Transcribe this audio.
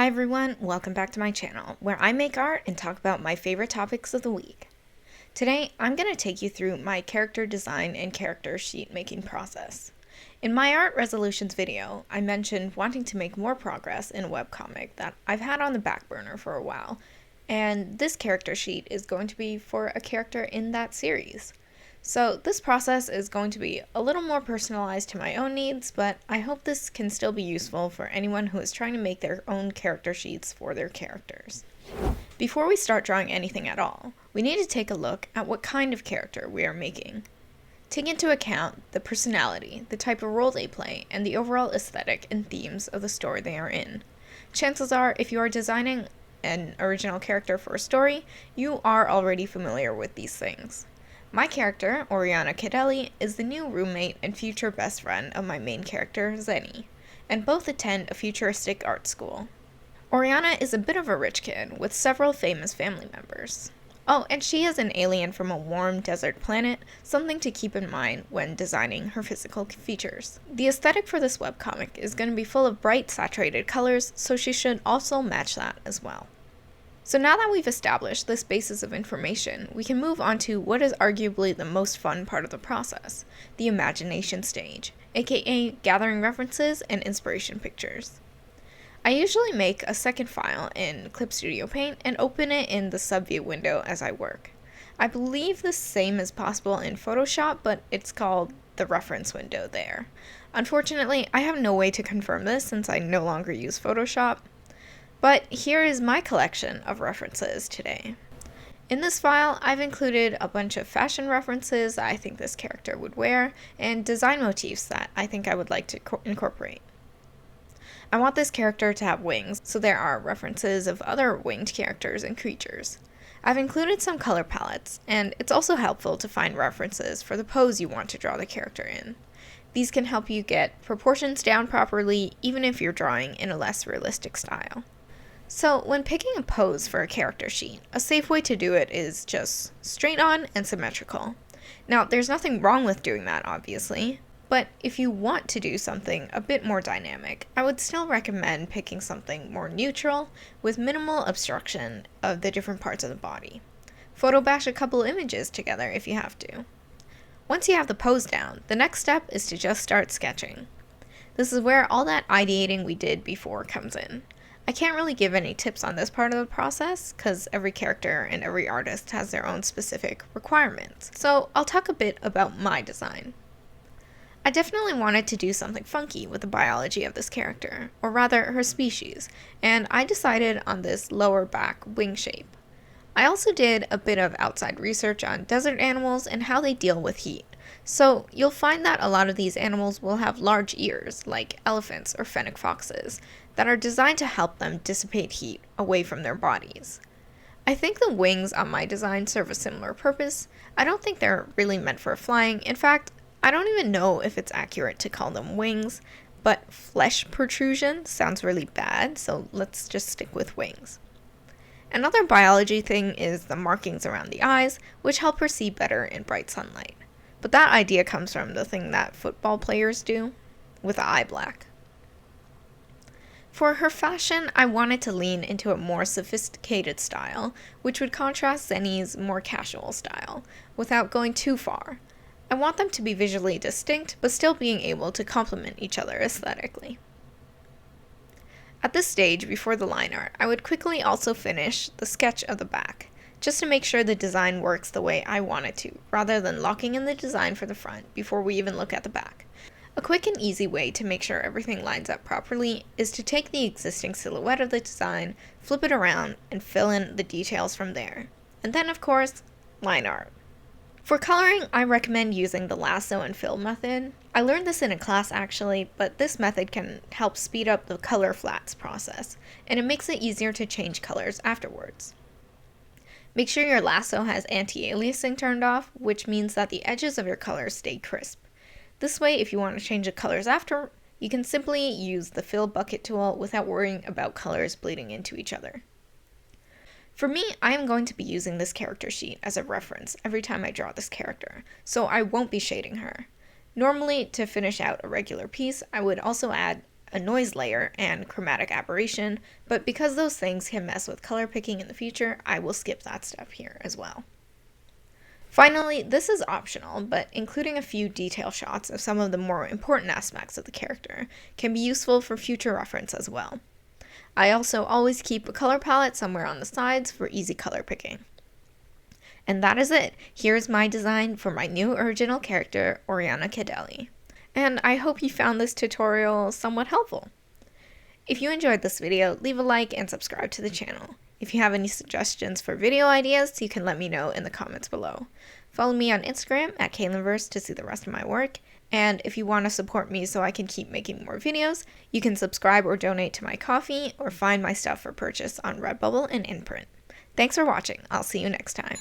Hi everyone, welcome back to my channel, where I make art and talk about my favorite topics of the week. Today, I'm going to take you through my character design and character sheet making process. In my art resolutions video, I mentioned wanting to make more progress in a webcomic that I've had on the back burner for a while, and this character sheet is going to be for a character in that series. So this process is going to be a little more personalized to my own needs, but I hope this can still be useful for anyone who is trying to make their own character sheets for their characters. Before we start drawing anything at all, we need to take a look at what kind of character we are making. Take into account the personality, the type of role they play, and the overall aesthetic and themes of the story they are in. Chances are, if you are designing an original character for a story, you are already familiar with these things. My character, Oriana Cadelli, is the new roommate and future best friend of my main character, Zenny, and both attend a futuristic art school. Oriana is a bit of a rich kid, with several famous family members. Oh, and she is an alien from a warm desert planet, something to keep in mind when designing her physical features. The aesthetic for this webcomic is going to be full of bright, saturated colors, so she should also match that as well. So now that we've established this basis of information, we can move on to what is arguably the most fun part of the process, the imagination stage, aka gathering references and inspiration pictures. I usually make a second file in Clip Studio Paint and open it in the subview window as I work. I believe the same is possible in Photoshop, but it's called the reference window there. Unfortunately, I have no way to confirm this since I no longer use Photoshop. But here is my collection of references today. In this file, I've included a bunch of fashion references that I think this character would wear, and design motifs that I think I would like to incorporate. I want this character to have wings, so there are references of other winged characters and creatures. I've included some color palettes, and it's also helpful to find references for the pose you want to draw the character in. These can help you get proportions down properly, even if you're drawing in a less realistic style. So, when picking a pose for a character sheet, a safe way to do it is just straight on and symmetrical. Now, there's nothing wrong with doing that, obviously, but if you want to do something a bit more dynamic, I would still recommend picking something more neutral with minimal obstruction of the different parts of the body. Photo bash a couple images together if you have to. Once you have the pose down, the next step is to just start sketching. This is where all that ideating we did before comes in. I can't really give any tips on this part of the process because every character and every artist has their own specific requirements, so I'll talk a bit about my design. I definitely wanted to do something funky with the biology of this character, or rather her species, and I decided on this lower back wing shape. I also did a bit of outside research on desert animals and how they deal with heat, so you'll find that a lot of these animals will have large ears, like elephants or fennec foxes, that are designed to help them dissipate heat away from their bodies. I think the wings on my design serve a similar purpose. I don't think they're really meant for flying. In fact, I don't even know if it's accurate to call them wings, but flesh protrusion sounds really bad, so let's just stick with wings. Another biology thing is the markings around the eyes, which help her see better in bright sunlight. But that idea comes from the thing that football players do, with the eye black. For her fashion, I wanted to lean into a more sophisticated style, which would contrast Zenny's more casual style, without going too far. I want them to be visually distinct, but still being able to complement each other aesthetically. At this stage, before the line art, I would quickly also finish the sketch of the back, just to make sure the design works the way I want it to, rather than locking in the design for the front before we even look at the back. A quick and easy way to make sure everything lines up properly is to take the existing silhouette of the design, flip it around, and fill in the details from there. And then, of course, line art. For coloring, I recommend using the lasso and fill method. I learned this in a class actually, but this method can help speed up the color flats process, and it makes it easier to change colors afterwards. Make sure your lasso has anti-aliasing turned off, which means that the edges of your colors stay crisp. This way, if you want to change the colors after, you can simply use the fill bucket tool without worrying about colors bleeding into each other. For me, I am going to be using this character sheet as a reference every time I draw this character, so I won't be shading her. Normally, to finish out a regular piece, I would also add a noise layer and chromatic aberration, but because those things can mess with color picking in the future, I will skip that step here as well. Finally, this is optional, but including a few detail shots of some of the more important aspects of the character can be useful for future reference as well. I also always keep a color palette somewhere on the sides for easy color picking. And that is it. Here's my design for my new original character, Oriana Cadeli. And I hope you found this tutorial somewhat helpful. If you enjoyed this video, leave a like and subscribe to the channel. If you have any suggestions for video ideas, you can let me know in the comments below. Follow me on Instagram at Kaylinverse to see the rest of my work. And if you want to support me so I can keep making more videos, you can subscribe or donate to my Ko-fi or find my stuff for purchase on Redbubble and Imprint. Thanks for watching. I'll see you next time.